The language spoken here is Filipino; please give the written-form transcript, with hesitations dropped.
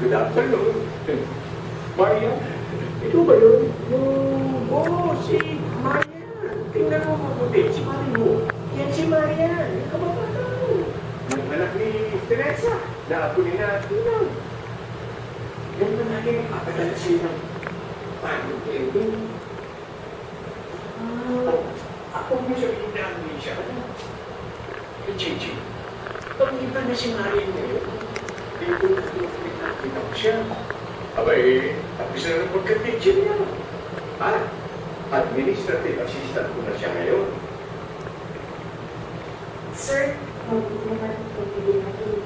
Good afternoon. Maria, ito ba yun? Oo, si Marian. Tingnan mo mabuti, si Mario. Yan si Marian, yung kababataw. Yung anak ni Teresa, na ako ni Tinang. Yan na lagi nagpapadala siya ng paano kayo. Ako mo sabihin na ang siya. Chichi, pag-iba na si Marian ngayon, dito nakita ko siya. Abay, tapos na ng pagka-teacher niya. Administrative assistant ko na siya ngayon. Sir, mabuti naman pagbigyan natin